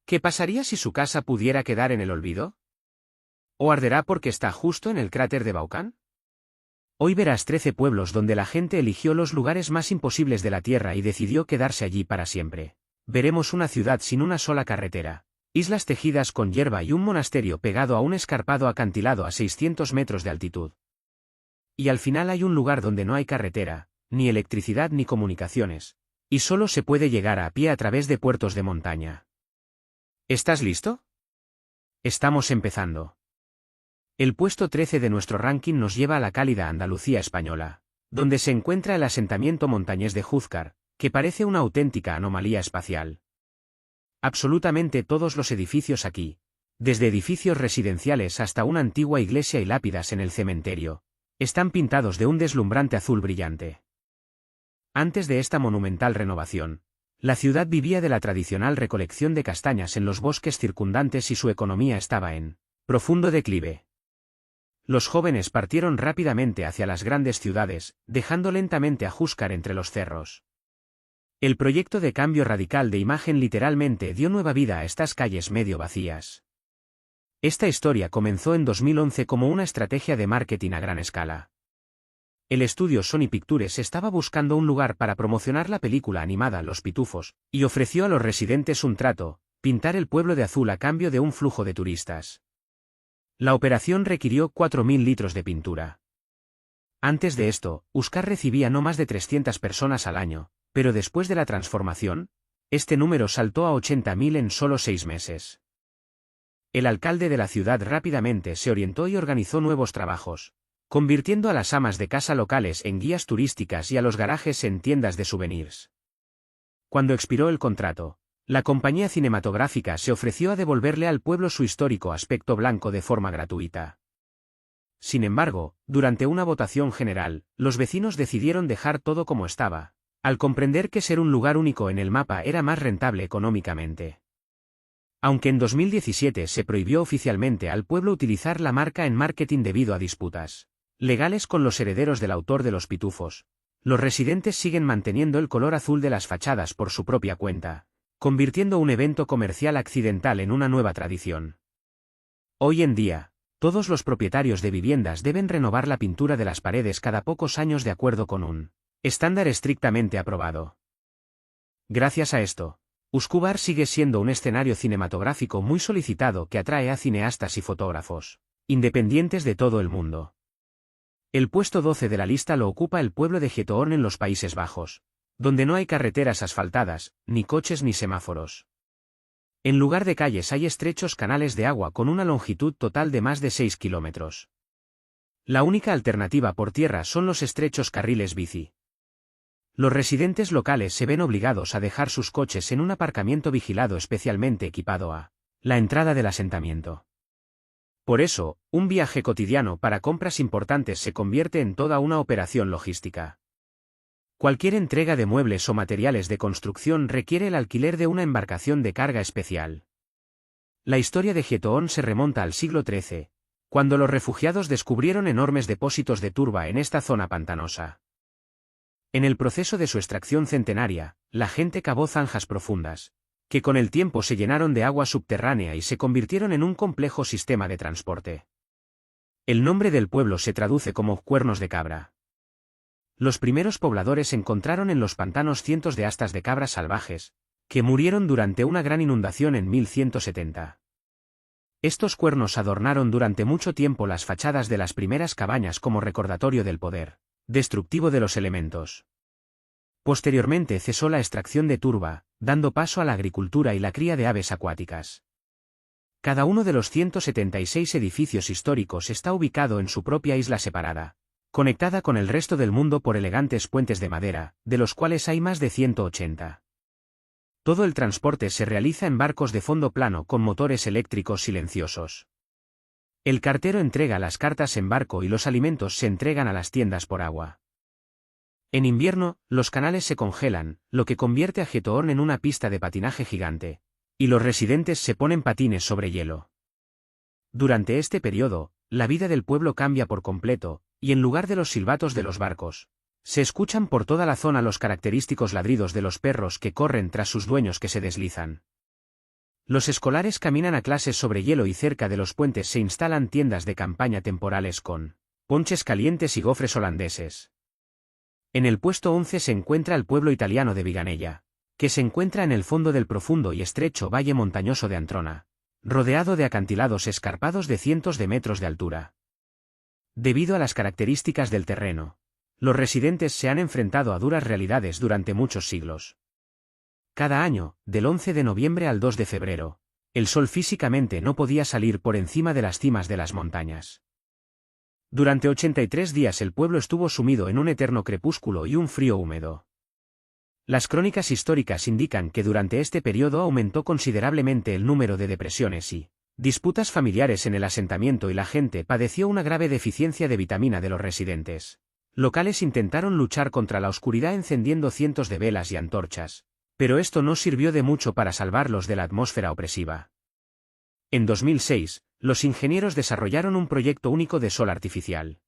¿Qué pasaría si su casa pudiera quedar en el olvido? ¿O arderá porque está justo en el cráter de Baucán? Hoy verás 13 pueblos donde la gente eligió los lugares más imposibles de la Tierra y decidió quedarse allí para siempre. Veremos una ciudad sin una sola carretera, islas tejidas con hierba y un monasterio pegado a un escarpado acantilado a 600 metros de altitud. Y al final hay un lugar donde no hay carretera, ni electricidad ni comunicaciones, y solo se puede llegar a pie a través de puertos de montaña. ¿Estás listo? Estamos empezando. El puesto 13 de nuestro ranking nos lleva a la cálida Andalucía española, donde se encuentra el asentamiento montañés de Júzcar, que parece una auténtica anomalía espacial. Absolutamente todos los edificios aquí, desde edificios residenciales hasta una antigua iglesia y lápidas en el cementerio, están pintados de un deslumbrante azul brillante. Antes de esta monumental renovación, la ciudad vivía de la tradicional recolección de castañas en los bosques circundantes y su economía estaba en profundo declive. Los jóvenes partieron rápidamente hacia las grandes ciudades, dejando lentamente a Júzcar entre los cerros. El proyecto de cambio radical de imagen literalmente dio nueva vida a estas calles medio vacías. Esta historia comenzó en 2011 como una estrategia de marketing a gran escala. El estudio Sony Pictures estaba buscando un lugar para promocionar la película animada Los Pitufos, y ofreció a los residentes un trato: pintar el pueblo de azul a cambio de un flujo de turistas. La operación requirió 4.000 litros de pintura. Antes de esto, Júzcar recibía no más de 300 personas al año, pero después de la transformación, este número saltó a 80.000 en solo 6 meses. El alcalde de la ciudad rápidamente se orientó y organizó nuevos trabajos, convirtiendo a las amas de casa locales en guías turísticas y a los garajes en tiendas de souvenirs. Cuando expiró el contrato, la compañía cinematográfica se ofreció a devolverle al pueblo su histórico aspecto blanco de forma gratuita. Sin embargo, durante una votación general, los vecinos decidieron dejar todo como estaba, al comprender que ser un lugar único en el mapa era más rentable económicamente. Aunque en 2017 se prohibió oficialmente al pueblo utilizar la marca en marketing debido a disputas legales con los herederos del autor de Los Pitufos, los residentes siguen manteniendo el color azul de las fachadas por su propia cuenta, convirtiendo un evento comercial accidental en una nueva tradición. Hoy en día, todos los propietarios de viviendas deben renovar la pintura de las paredes cada pocos años de acuerdo con un estándar estrictamente aprobado. Gracias a esto, Júzcar sigue siendo un escenario cinematográfico muy solicitado que atrae a cineastas y fotógrafos independientes de todo el mundo. El puesto 12 de la lista lo ocupa el pueblo de Getoorn en los Países Bajos, donde no hay carreteras asfaltadas, ni coches ni semáforos. En lugar de calles hay estrechos canales de agua con una longitud total de más de 6 kilómetros. La única alternativa por tierra son los estrechos carriles bici. Los residentes locales se ven obligados a dejar sus coches en un aparcamiento vigilado especialmente equipado a la entrada del asentamiento. Por eso, un viaje cotidiano para compras importantes se convierte en toda una operación logística. Cualquier entrega de muebles o materiales de construcción requiere el alquiler de una embarcación de carga especial. La historia de Getoorn se remonta al siglo XIII, cuando los refugiados descubrieron enormes depósitos de turba en esta zona pantanosa. En el proceso de su extracción centenaria, la gente cavó zanjas profundas, que con el tiempo se llenaron de agua subterránea y se convirtieron en un complejo sistema de transporte. El nombre del pueblo se traduce como cuernos de cabra. Los primeros pobladores encontraron en los pantanos cientos de astas de cabras salvajes, que murieron durante una gran inundación en 1170. Estos cuernos adornaron durante mucho tiempo las fachadas de las primeras cabañas como recordatorio del poder destructivo de los elementos. Posteriormente cesó la extracción de turba, dando paso a la agricultura y la cría de aves acuáticas. Cada uno de los 176 edificios históricos está ubicado en su propia isla separada, conectada con el resto del mundo por elegantes puentes de madera, de los cuales hay más de 180. Todo el transporte se realiza en barcos de fondo plano con motores eléctricos silenciosos. El cartero entrega las cartas en barco y los alimentos se entregan a las tiendas por agua. En invierno, los canales se congelan, lo que convierte a Getoorn en una pista de patinaje gigante, y los residentes se ponen patines sobre hielo. Durante este periodo, la vida del pueblo cambia por completo, y en lugar de los silbatos de los barcos, se escuchan por toda la zona los característicos ladridos de los perros que corren tras sus dueños que se deslizan. Los escolares caminan a clases sobre hielo y cerca de los puentes se instalan tiendas de campaña temporales con ponches calientes y gofres holandeses. En el puesto 11 se encuentra el pueblo italiano de Viganella, que se encuentra en el fondo del profundo y estrecho valle montañoso de Antrona, rodeado de acantilados escarpados de cientos de metros de altura. Debido a las características del terreno, los residentes se han enfrentado a duras realidades durante muchos siglos. Cada año, del 11 de noviembre al 2 de febrero, el sol físicamente no podía salir por encima de las cimas de las montañas. Durante 83 días el pueblo estuvo sumido en un eterno crepúsculo y un frío húmedo. Las crónicas históricas indican que durante este periodo aumentó considerablemente el número de depresiones y disputas familiares en el asentamiento y la gente padeció una grave deficiencia de vitamina de los residentes. Locales intentaron luchar contra la oscuridad encendiendo cientos de velas y antorchas, pero esto no sirvió de mucho para salvarlos de la atmósfera opresiva. En 2006, los ingenieros desarrollaron un proyecto único de sol artificial.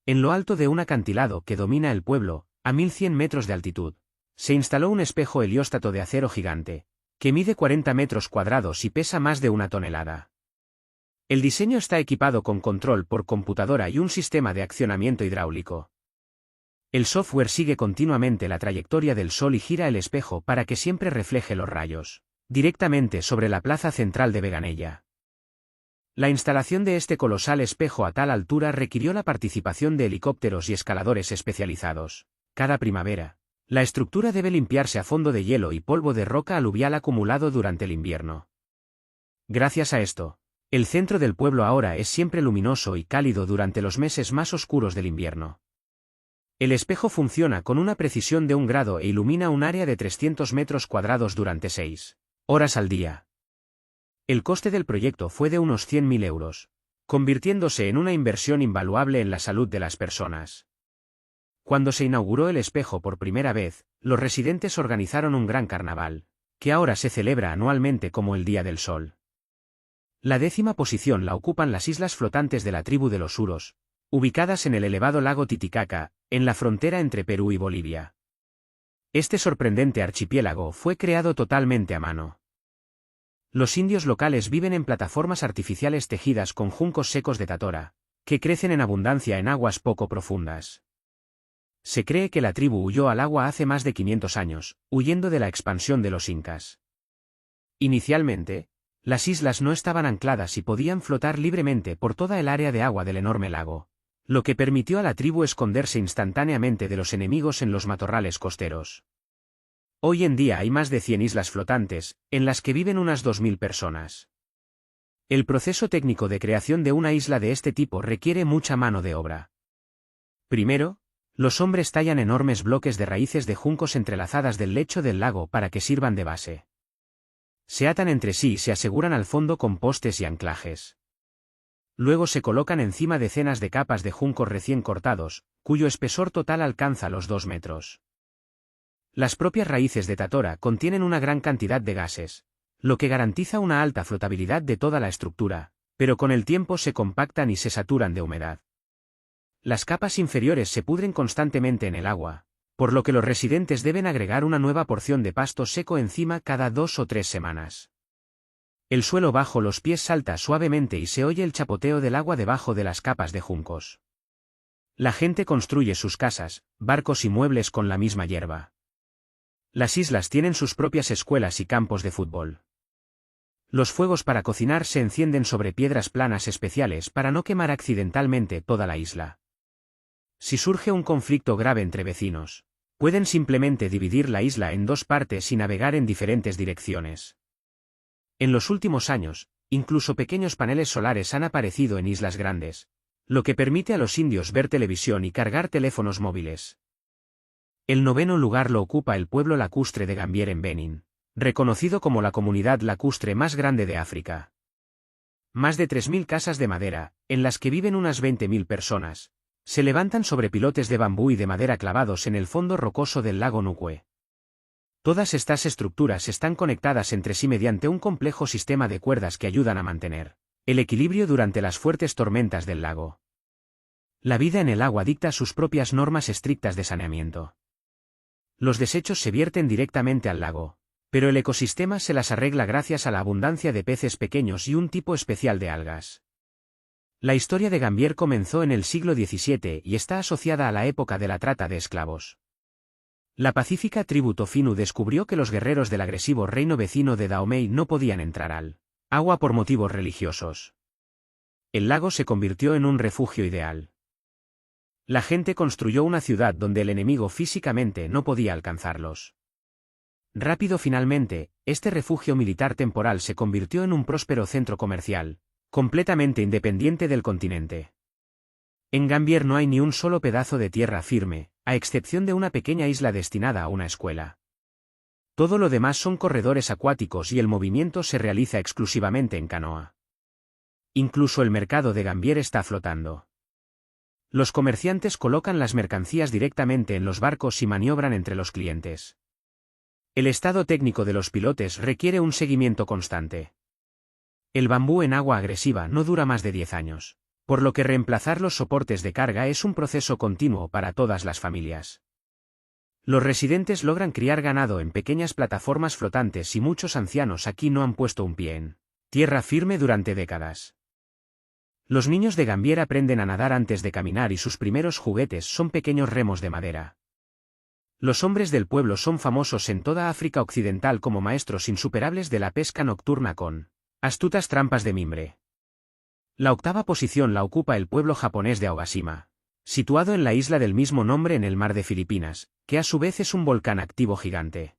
En lo alto de un acantilado que domina el pueblo, a 1100 metros de altitud, se instaló un espejo helióstato de acero gigante, que mide 40 metros cuadrados y pesa más de 1 tonelada. El diseño está equipado con control por computadora y un sistema de accionamiento hidráulico. El software sigue continuamente la trayectoria del sol y gira el espejo para que siempre refleje los rayos directamente sobre la plaza central de Viganella. La instalación de este colosal espejo a tal altura requirió la participación de helicópteros y escaladores especializados. Cada primavera, la estructura debe limpiarse a fondo de hielo y polvo de roca aluvial acumulado durante el invierno. Gracias a esto, el centro del pueblo ahora es siempre luminoso y cálido durante los meses más oscuros del invierno. El espejo funciona con una precisión de 1 grado e ilumina un área de 300 metros cuadrados durante 6 horas al día. El coste del proyecto fue de unos 100.000 euros, convirtiéndose en una inversión invaluable en la salud de las personas. Cuando se inauguró el espejo por primera vez, los residentes organizaron un gran carnaval, que ahora se celebra anualmente como el Día del Sol. La 10ª posición la ocupan las islas flotantes de la tribu de los Uros, ubicadas en el elevado lago Titicaca, en la frontera entre Perú y Bolivia. Este sorprendente archipiélago fue creado totalmente a mano. Los indios locales viven en plataformas artificiales tejidas con juncos secos de tatora, que crecen en abundancia en aguas poco profundas. Se cree que la tribu huyó al agua hace más de 500 años, huyendo de la expansión de los incas. Inicialmente, las islas no estaban ancladas y podían flotar libremente por toda el área de agua del enorme lago, lo que permitió a la tribu esconderse instantáneamente de los enemigos en los matorrales costeros. Hoy en día hay más de 100 islas flotantes, en las que viven unas 2000 personas. El proceso técnico de creación de una isla de este tipo requiere mucha mano de obra. Primero, los hombres tallan enormes bloques de raíces de juncos entrelazadas del lecho del lago para que sirvan de base. Se atan entre sí y se aseguran al fondo con postes y anclajes. Luego se colocan encima decenas de capas de juncos recién cortados, cuyo espesor total alcanza los 2 metros. Las propias raíces de tatora contienen una gran cantidad de gases, lo que garantiza una alta flotabilidad de toda la estructura, pero con el tiempo se compactan y se saturan de humedad. Las capas inferiores se pudren constantemente en el agua, por lo que los residentes deben agregar una nueva porción de pasto seco encima cada 2 o 3 semanas. El suelo bajo los pies salta suavemente y se oye el chapoteo del agua debajo de las capas de juncos. La gente construye sus casas, barcos y muebles con la misma hierba. Las islas tienen sus propias escuelas y campos de fútbol. Los fuegos para cocinar se encienden sobre piedras planas especiales para no quemar accidentalmente toda la isla. Si surge un conflicto grave entre vecinos, pueden simplemente dividir la isla en 2 partes y navegar en diferentes direcciones. En los últimos años, incluso pequeños paneles solares han aparecido en islas grandes, lo que permite a los indios ver televisión y cargar teléfonos móviles. El 9º lugar lo ocupa el pueblo lacustre de Gambier en Benín, reconocido como la comunidad lacustre más grande de África. Más de 3000 casas de madera, en las que viven unas 20.000 personas, se levantan sobre pilotes de bambú y de madera clavados en el fondo rocoso del lago Nukwe. Todas estas estructuras están conectadas entre sí mediante un complejo sistema de cuerdas que ayudan a mantener el equilibrio durante las fuertes tormentas del lago. La vida en el agua dicta sus propias normas estrictas de saneamiento. Los desechos se vierten directamente al lago, Pero el ecosistema se las arregla gracias a la abundancia de peces pequeños y un tipo especial de algas. La historia de Gambier comenzó en el siglo XVII y está asociada a la época de la trata de esclavos. La pacífica tribu Tofinu descubrió que los guerreros del agresivo reino vecino de Dahomey no podían entrar al agua por motivos religiosos. El lago se convirtió en un refugio ideal. La gente construyó una ciudad donde el enemigo físicamente no podía alcanzarlos. Rápido finalmente, este refugio militar temporal se convirtió en un próspero centro comercial, completamente independiente del continente. En Gambier no hay ni un solo pedazo de tierra firme, a excepción de una pequeña isla destinada a una escuela. Todo lo demás son corredores acuáticos y el movimiento se realiza exclusivamente en canoa. Incluso el mercado de Gambier está flotando. Los comerciantes colocan las mercancías directamente en los barcos y maniobran entre los clientes. El estado técnico de los pilotes requiere un seguimiento constante. El bambú en agua agresiva no dura más de 10 años, por lo que reemplazar los soportes de carga es un proceso continuo para todas las familias. Los residentes logran criar ganado en pequeñas plataformas flotantes y muchos ancianos aquí no han puesto un pie en tierra firme durante décadas. Los niños de Gambier aprenden a nadar antes de caminar y sus primeros juguetes son pequeños remos de madera. Los hombres del pueblo son famosos en toda África Occidental como maestros insuperables de la pesca nocturna con astutas trampas de mimbre. La octava posición la ocupa el pueblo japonés de Aogashima, situado en la isla del mismo nombre en el mar de Filipinas, que a su vez es un volcán activo gigante.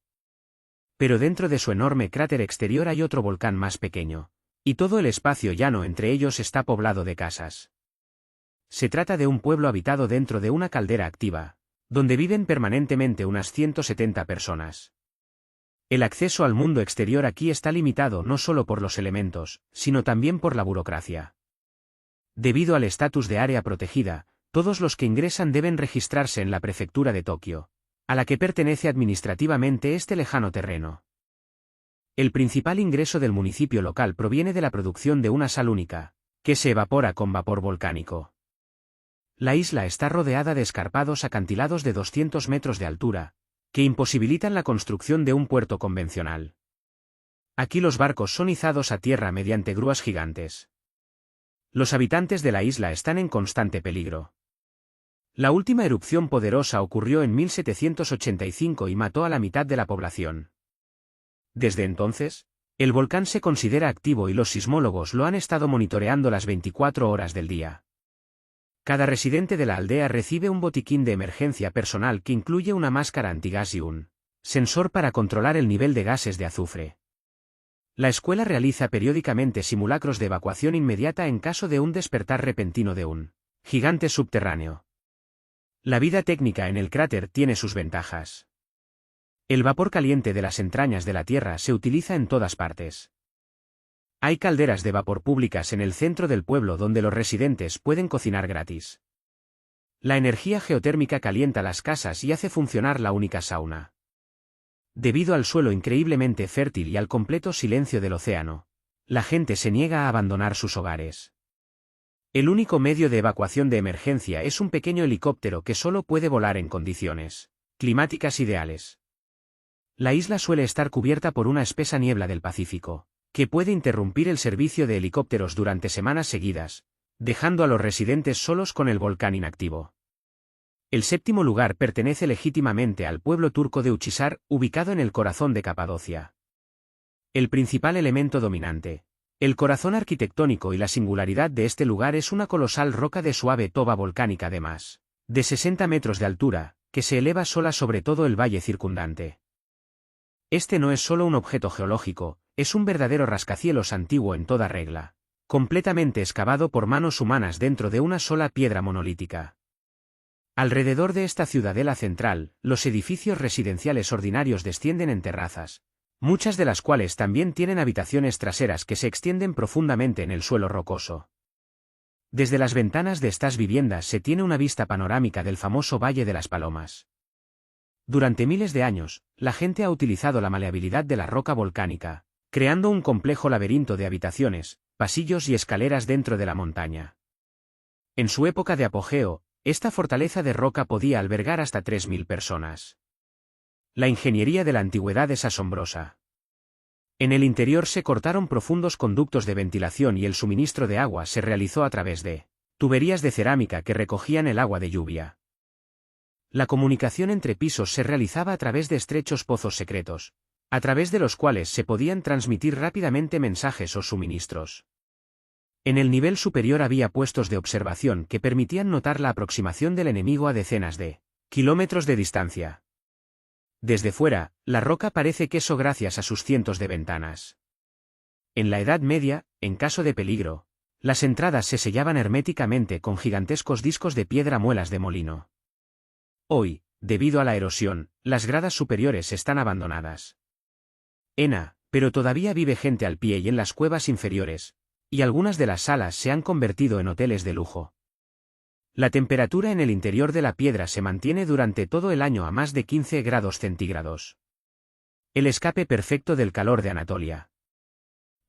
Pero dentro de su enorme cráter exterior hay otro volcán más pequeño, y todo el espacio llano entre ellos está poblado de casas. Se trata de un pueblo habitado dentro de una caldera activa, donde viven permanentemente unas 170 personas. El acceso al mundo exterior aquí está limitado no solo por los elementos, sino también por la burocracia. Debido al estatus de área protegida, todos los que ingresan deben registrarse en la prefectura de Tokio, a la que pertenece administrativamente este lejano terreno. El principal ingreso del municipio local proviene de la producción de una sal única, que se evapora con vapor volcánico. La isla está rodeada de escarpados acantilados de 200 metros de altura, que imposibilitan la construcción de un puerto convencional. Aquí los barcos son izados a tierra mediante grúas gigantes. Los habitantes de la isla están en constante peligro. La última erupción poderosa ocurrió en 1785 y mató a la mitad de la población. Desde entonces, el volcán se considera activo y los sismólogos lo han estado monitoreando las 24 horas del día. Cada residente de la aldea recibe un botiquín de emergencia personal que incluye una máscara antigas y un sensor para controlar el nivel de gases de azufre. La escuela realiza periódicamente simulacros de evacuación inmediata en caso de un despertar repentino de un gigante subterráneo. La vida técnica en el cráter tiene sus ventajas. El vapor caliente de las entrañas de la Tierra se utiliza en todas partes. Hay calderas de vapor públicas en el centro del pueblo donde los residentes pueden cocinar gratis. La energía geotérmica calienta las casas y hace funcionar la única sauna. Debido al suelo increíblemente fértil y al completo silencio del océano, la gente se niega a abandonar sus hogares. El único medio de evacuación de emergencia es un pequeño helicóptero que solo puede volar en condiciones climáticas ideales. La isla suele estar cubierta por una espesa niebla del Pacífico, que puede interrumpir el servicio de helicópteros durante semanas seguidas, dejando a los residentes solos con el volcán inactivo. El séptimo lugar pertenece legítimamente al pueblo turco de Uchisar, ubicado en el corazón de Capadocia. El principal elemento dominante, el corazón arquitectónico y la singularidad de este lugar es una colosal roca de suave toba volcánica de más de 60 metros de altura, que se eleva sola sobre todo el valle circundante. Este no es solo un objeto geológico, es un verdadero rascacielos antiguo en toda regla, completamente excavado por manos humanas dentro de una sola piedra monolítica. Alrededor de esta ciudadela central, los edificios residenciales ordinarios descienden en terrazas, muchas de las cuales también tienen habitaciones traseras que se extienden profundamente en el suelo rocoso. Desde las ventanas de estas viviendas se tiene una vista panorámica del famoso Valle de las Palomas. Durante miles de años, la gente ha utilizado la maleabilidad de la roca volcánica, creando un complejo laberinto de habitaciones, pasillos y escaleras dentro de la montaña. En su época de apogeo, esta fortaleza de roca podía albergar hasta 3000 personas. La ingeniería de la antigüedad es asombrosa. En el interior se cortaron profundos conductos de ventilación y el suministro de agua se realizó a través de tuberías de cerámica que recogían el agua de lluvia. La comunicación entre pisos se realizaba a través de estrechos pozos secretos, a través de los cuales se podían transmitir rápidamente mensajes o suministros. En el nivel superior había puestos de observación que permitían notar la aproximación del enemigo a decenas de kilómetros de distancia. Desde fuera, la roca parece queso gracias a sus cientos de ventanas. En la Edad Media, en caso de peligro, las entradas se sellaban herméticamente con gigantescos discos de piedra muelas de molino. Hoy, debido a la erosión, las gradas superiores están abandonadas. Pero todavía vive gente al pie y en las cuevas inferiores, y algunas de las salas se han convertido en hoteles de lujo. La temperatura en el interior de la piedra se mantiene durante todo el año a más de 15 grados centígrados. El escape perfecto del calor de Anatolia.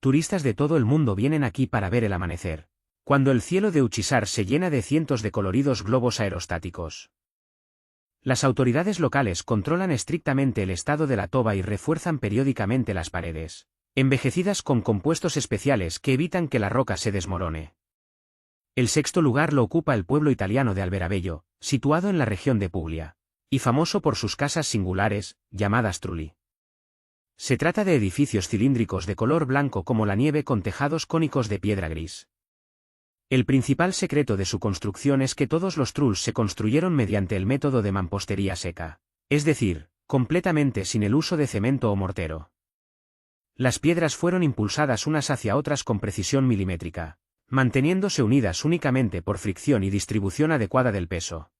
Turistas de todo el mundo vienen aquí para ver el amanecer, cuando el cielo de Uchisar se llena de cientos de coloridos globos aerostáticos. Las autoridades locales controlan estrictamente el estado de la toba y refuerzan periódicamente las paredes, envejecidas con compuestos especiales que evitan que la roca se desmorone. El sexto lugar lo ocupa el pueblo italiano de Alberabello, situado en la región de Puglia, y famoso por sus casas singulares, llamadas trulli. Se trata de edificios cilíndricos de color blanco como la nieve con tejados cónicos de piedra gris. El principal secreto de su construcción es que todos los trulls se construyeron mediante el método de mampostería seca, es decir, completamente sin el uso de cemento o mortero. Las piedras fueron impulsadas unas hacia otras con precisión milimétrica, manteniéndose unidas únicamente por fricción y distribución adecuada del peso.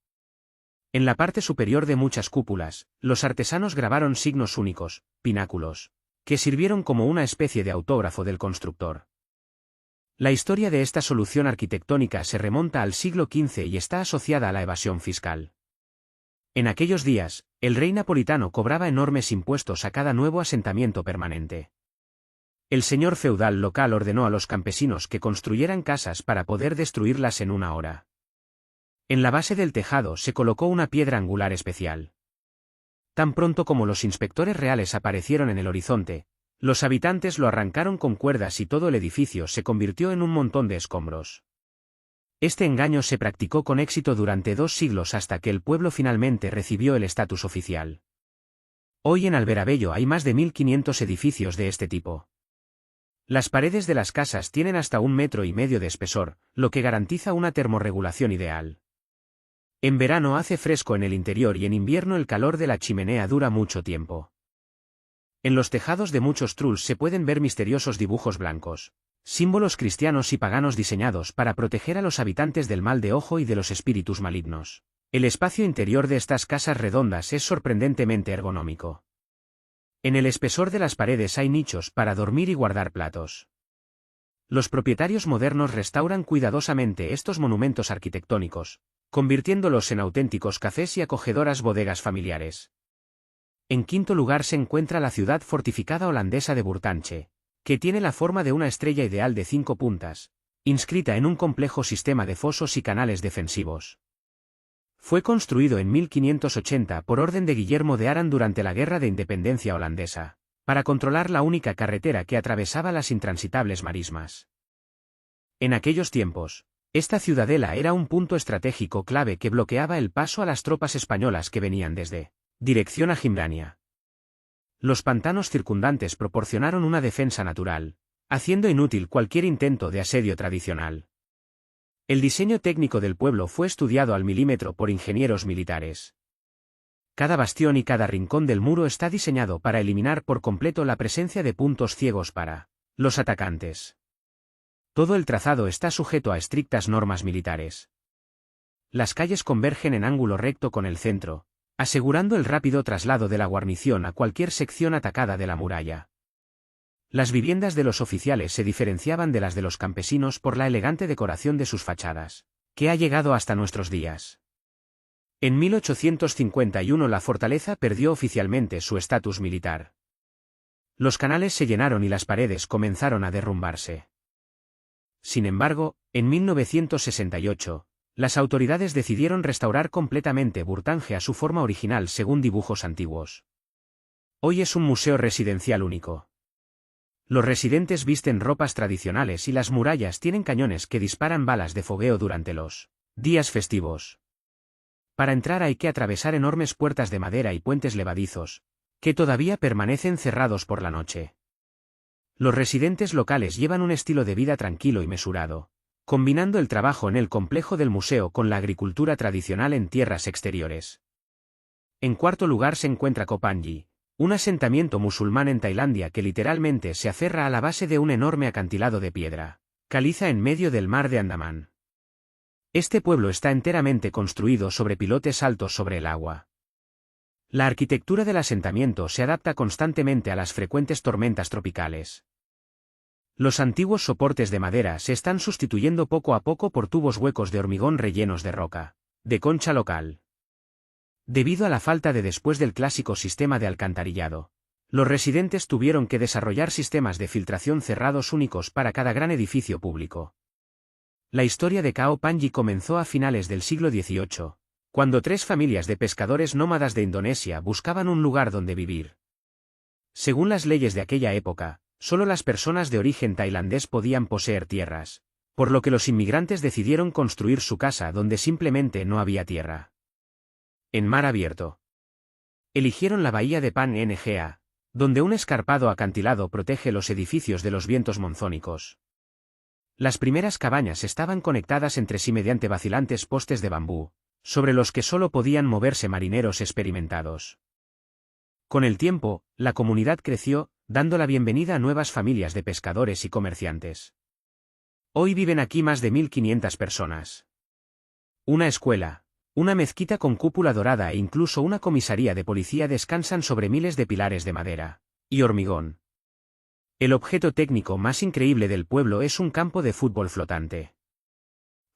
En la parte superior de muchas cúpulas, los artesanos grabaron signos únicos, pináculos, que sirvieron como una especie de autógrafo del constructor. La historia de esta solución arquitectónica se remonta al siglo XV y está asociada a la evasión fiscal. En aquellos días, el rey napolitano cobraba enormes impuestos a cada nuevo asentamiento permanente. El señor feudal local ordenó a los campesinos que construyeran casas para poder destruirlas en una hora. En la base del tejado se colocó una piedra angular especial. Tan pronto como los inspectores reales aparecieron en el horizonte, los habitantes lo arrancaron con cuerdas y todo el edificio se convirtió en un montón de escombros. Este engaño se practicó con éxito durante 2 siglos hasta que el pueblo finalmente recibió el estatus oficial. Hoy en Alberabello hay más de 1500 edificios de este tipo. Las paredes de las casas tienen hasta 1,5 metros de espesor, lo que garantiza una termorregulación ideal. En verano hace fresco en el interior y en invierno el calor de la chimenea dura mucho tiempo. En los tejados de muchos trulls se pueden ver misteriosos dibujos blancos, símbolos cristianos y paganos diseñados para proteger a los habitantes del mal de ojo y de los espíritus malignos. El espacio interior de estas casas redondas es sorprendentemente ergonómico. En el espesor de las paredes hay nichos para dormir y guardar platos. Los propietarios modernos restauran cuidadosamente estos monumentos arquitectónicos, convirtiéndolos en auténticos cafés y acogedoras bodegas familiares. En quinto lugar se encuentra la ciudad fortificada holandesa de Burtanche, que tiene la forma de una estrella ideal de 5 puntas, inscrita en un complejo sistema de fosos y canales defensivos. Fue construido en 1580 por orden de Guillermo de Arán durante la Guerra de Independencia holandesa, para controlar la única carretera que atravesaba las intransitables marismas. En aquellos tiempos, esta ciudadela era un punto estratégico clave que bloqueaba el paso a las tropas españolas que venían desde dirección a Jimbrania. Los pantanos circundantes proporcionaron una defensa natural, haciendo inútil cualquier intento de asedio tradicional. El diseño técnico del pueblo fue estudiado al milímetro por ingenieros militares. Cada bastión y cada rincón del muro está diseñado para eliminar por completo la presencia de puntos ciegos para los atacantes. Todo el trazado está sujeto a estrictas normas militares. Las calles convergen en ángulo recto con el centro, asegurando el rápido traslado de la guarnición a cualquier sección atacada de la muralla. Las viviendas de los oficiales se diferenciaban de las de los campesinos por la elegante decoración de sus fachadas, que ha llegado hasta nuestros días. En 1851 la fortaleza perdió oficialmente su estatus militar. Los canales se llenaron y las paredes comenzaron a derrumbarse. Sin embargo, en 1968, las autoridades decidieron restaurar completamente Burtange a su forma original según dibujos antiguos. Hoy es un museo residencial único. Los residentes visten ropas tradicionales y las murallas tienen cañones que disparan balas de fogueo durante los días festivos. Para entrar hay que atravesar enormes puertas de madera y puentes levadizos, que todavía permanecen cerrados por la noche. Los residentes locales llevan un estilo de vida tranquilo y mesurado, combinando el trabajo en el complejo del museo con la agricultura tradicional en tierras exteriores. En cuarto lugar se encuentra Koh Phangan, un asentamiento musulmán en Tailandia que literalmente se aferra a la base de un enorme acantilado de piedra caliza en medio del mar de Andamán. Este pueblo está enteramente construido sobre pilotes altos sobre el agua. La arquitectura del asentamiento se adapta constantemente a las frecuentes tormentas tropicales. Los antiguos soportes de madera se están sustituyendo poco a poco por tubos huecos de hormigón rellenos de roca, de concha local. Debido a la falta de después del clásico sistema de alcantarillado, los residentes tuvieron que desarrollar sistemas de filtración cerrados únicos para cada gran edificio público. La historia de Koh Phangan comenzó a finales del siglo XVIII, cuando 3 familias de pescadores nómadas de Indonesia buscaban un lugar donde vivir. Según las leyes de aquella época, solo las personas de origen tailandés podían poseer tierras, por lo que los inmigrantes decidieron construir su casa donde simplemente no había tierra. En mar abierto. Eligieron la bahía de Phangan, donde un escarpado acantilado protege los edificios de los vientos monzónicos. Las primeras cabañas estaban conectadas entre sí mediante vacilantes postes de bambú, sobre los que solo podían moverse marineros experimentados. Con el tiempo, la comunidad creció, dando la bienvenida a nuevas familias de pescadores y comerciantes. Hoy viven aquí más de 1.500 personas. Una escuela, una mezquita con cúpula dorada e incluso una comisaría de policía descansan sobre miles de pilares de madera y hormigón. El objeto técnico más increíble del pueblo es un campo de fútbol flotante.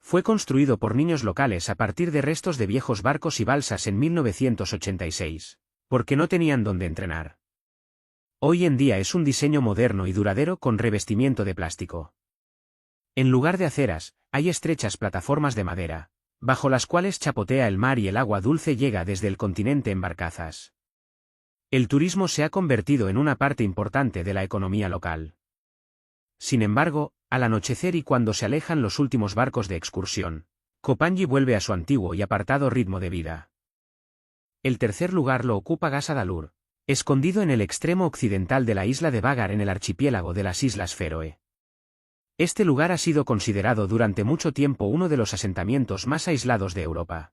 Fue construido por niños locales a partir de restos de viejos barcos y balsas en 1986, porque no tenían dónde entrenar. Hoy en día es un diseño moderno y duradero con revestimiento de plástico. En lugar de aceras, hay estrechas plataformas de madera, bajo las cuales chapotea el mar y el agua dulce llega desde el continente en barcazas. El turismo se ha convertido en una parte importante de la economía local. Sin embargo, al anochecer y cuando se alejan los últimos barcos de excursión, Koh Phangan vuelve a su antiguo y apartado ritmo de vida. El tercer lugar lo ocupa Gasadalur, escondido en el extremo occidental de la isla de Vagar en el archipiélago de las Islas Feroe. Este lugar ha sido considerado durante mucho tiempo uno de los asentamientos más aislados de Europa.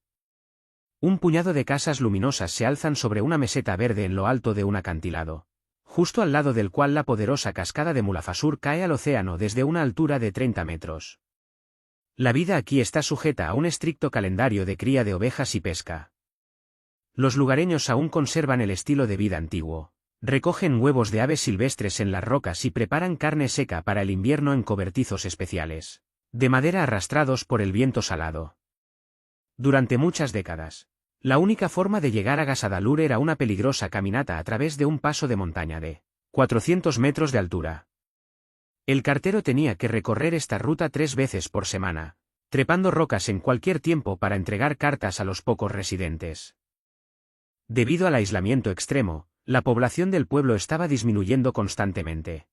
Un puñado de casas luminosas se alzan sobre una meseta verde en lo alto de un acantilado, justo al lado del cual la poderosa cascada de Mulafasur cae al océano desde una altura de 30 metros. La vida aquí está sujeta a un estricto calendario de cría de ovejas y pesca. Los lugareños aún conservan el estilo de vida antiguo, recogen huevos de aves silvestres en las rocas y preparan carne seca para el invierno en cobertizos especiales, de madera arrastrados por el viento salado. Durante muchas décadas, la única forma de llegar a Gasadalur era una peligrosa caminata a través de un paso de montaña de 400 metros de altura. El cartero tenía que recorrer esta ruta 3 veces por semana, trepando rocas en cualquier tiempo para entregar cartas a los pocos residentes. Debido al aislamiento extremo, la población del pueblo estaba disminuyendo constantemente.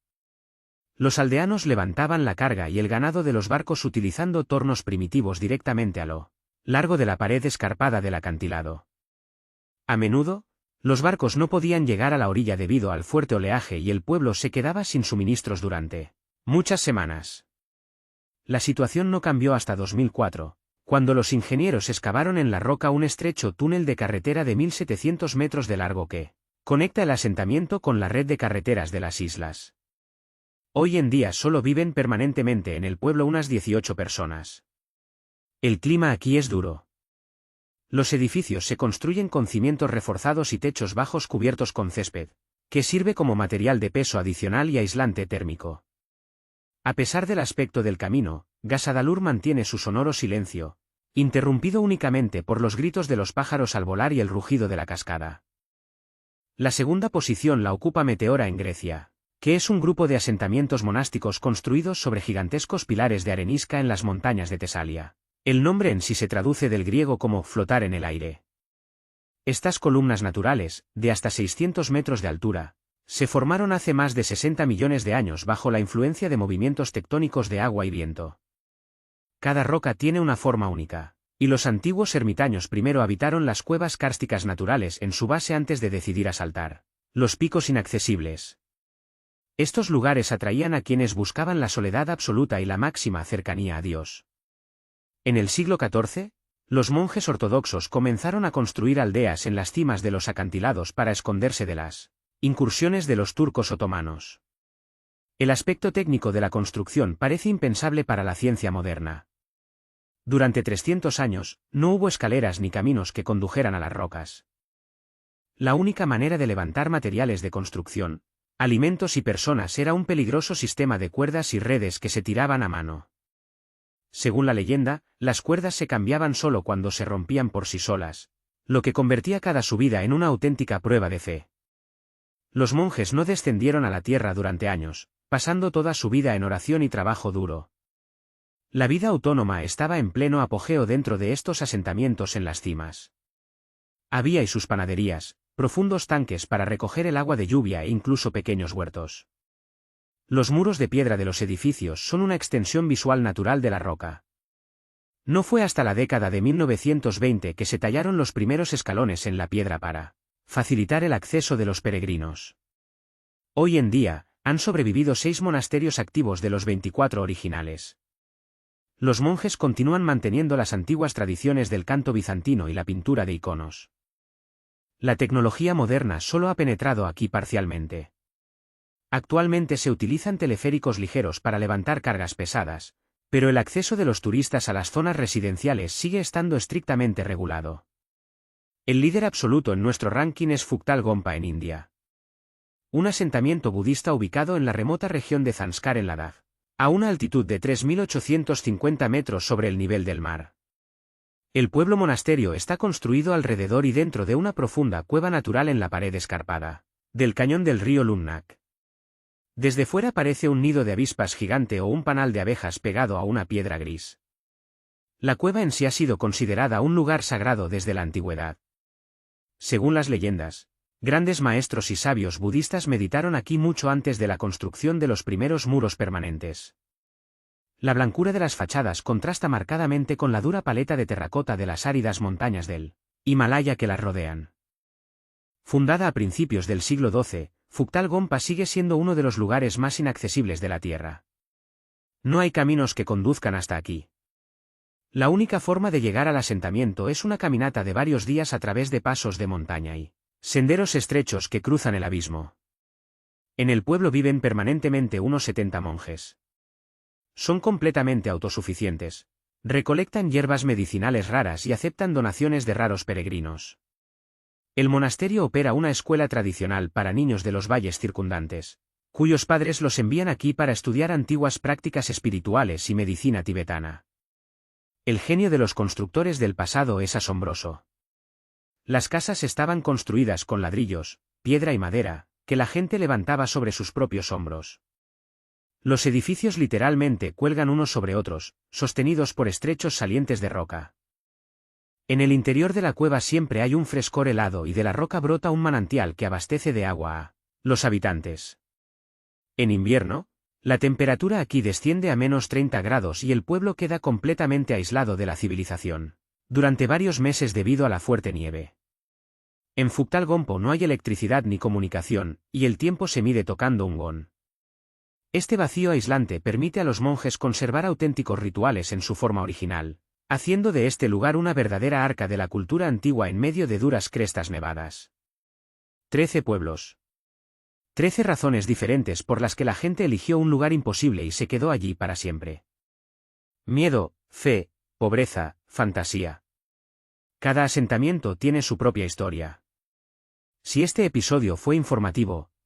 Los aldeanos levantaban la carga y el ganado de los barcos utilizando tornos primitivos directamente a lo largo de la pared escarpada del acantilado. A menudo, los barcos no podían llegar a la orilla debido al fuerte oleaje y el pueblo se quedaba sin suministros durante muchas semanas. La situación no cambió hasta 2004, cuando los ingenieros excavaron en la roca un estrecho túnel de carretera de 1.700 metros de largo que conecta el asentamiento con la red de carreteras de las islas. Hoy en día solo viven permanentemente en el pueblo unas 18 personas. El clima aquí es duro. Los edificios se construyen con cimientos reforzados y techos bajos cubiertos con césped, que sirve como material de peso adicional y aislante térmico. A pesar del aspecto del camino, Gasadalur mantiene su sonoro silencio, interrumpido únicamente por los gritos de los pájaros al volar y el rugido de la cascada. La segunda posición la ocupa Meteora en Grecia, que es un grupo de asentamientos monásticos construidos sobre gigantescos pilares de arenisca en las montañas de Tesalia. El nombre en sí se traduce del griego como flotar en el aire. Estas columnas naturales, de hasta 600 metros de altura, Se formaron hace más de 60 millones de años bajo la influencia de movimientos tectónicos de agua y viento. Cada roca tiene una forma única, y los antiguos ermitaños primero habitaron las cuevas kársticas naturales en su base antes de decidir asaltar los picos inaccesibles. Estos lugares atraían a quienes buscaban la soledad absoluta y la máxima cercanía a Dios. En el siglo XIV, los monjes ortodoxos comenzaron a construir aldeas en las cimas de los acantilados para esconderse de las incursiones de los turcos otomanos. El aspecto técnico de la construcción parece impensable para la ciencia moderna. Durante 300 años, no hubo escaleras ni caminos que condujeran a las rocas. La única manera de levantar materiales de construcción, alimentos y personas era un peligroso sistema de cuerdas y redes que se tiraban a mano. Según la leyenda, las cuerdas se cambiaban solo cuando se rompían por sí solas, lo que convertía cada subida en una auténtica prueba de fe. Los monjes no descendieron a la tierra durante años, pasando toda su vida en oración y trabajo duro. La vida autónoma estaba en pleno apogeo dentro de estos asentamientos en las cimas. Había y sus panaderías, profundos tanques para recoger el agua de lluvia e incluso pequeños huertos. Los muros de piedra de los edificios son una extensión visual natural de la roca. No fue hasta la década de 1920 que se tallaron los primeros escalones en la piedra para facilitar el acceso de los peregrinos. Hoy en día, han sobrevivido 6 monasterios activos de los 24 originales. Los monjes continúan manteniendo las antiguas tradiciones del canto bizantino y la pintura de iconos. La tecnología moderna solo ha penetrado aquí parcialmente. Actualmente se utilizan teleféricos ligeros para levantar cargas pesadas, pero el acceso de los turistas a las zonas residenciales sigue estando estrictamente regulado. El líder absoluto en nuestro ranking es Phuktal Gompa en India. Un asentamiento budista ubicado en la remota región de Zanskar en Ladakh, a una altitud de 3.850 metros sobre el nivel del mar. El pueblo monasterio está construido alrededor y dentro de una profunda cueva natural en la pared escarpada del cañón del río Lumnak. Desde fuera parece un nido de avispas gigante o un panal de abejas pegado a una piedra gris. La cueva en sí ha sido considerada un lugar sagrado desde la antigüedad. Según las leyendas, grandes maestros y sabios budistas meditaron aquí mucho antes de la construcción de los primeros muros permanentes. La blancura de las fachadas contrasta marcadamente con la dura paleta de terracota de las áridas montañas del Himalaya que las rodean. Fundada a principios del siglo XII, Phuktal Gompa sigue siendo uno de los lugares más inaccesibles de la Tierra. No hay caminos que conduzcan hasta aquí. La única forma de llegar al asentamiento es una caminata de varios días a través de pasos de montaña y senderos estrechos que cruzan el abismo. En el pueblo viven permanentemente unos 70 monjes. Son completamente autosuficientes, recolectan hierbas medicinales raras y aceptan donaciones de raros peregrinos. El monasterio opera una escuela tradicional para niños de los valles circundantes, cuyos padres los envían aquí para estudiar antiguas prácticas espirituales y medicina tibetana. El genio de los constructores del pasado es asombroso. Las casas estaban construidas con ladrillos, piedra y madera, que la gente levantaba sobre sus propios hombros. Los edificios literalmente cuelgan unos sobre otros, sostenidos por estrechos salientes de roca. En el interior de la cueva siempre hay un frescor helado y de la roca brota un manantial que abastece de agua a los habitantes. En invierno, la temperatura aquí desciende a menos 30 grados y el pueblo queda completamente aislado de la civilización durante varios meses debido a la fuerte nieve. En Phuktal Gompa no hay electricidad ni comunicación, y el tiempo se mide tocando un gong. Este vacío aislante permite a los monjes conservar auténticos rituales en su forma original, haciendo de este lugar una verdadera arca de la cultura antigua en medio de duras crestas nevadas. 13 pueblos. 13 razones diferentes por las que la gente eligió un lugar imposible y se quedó allí para siempre. Miedo, fe, pobreza, fantasía. Cada asentamiento tiene su propia historia. Si este episodio fue informativo,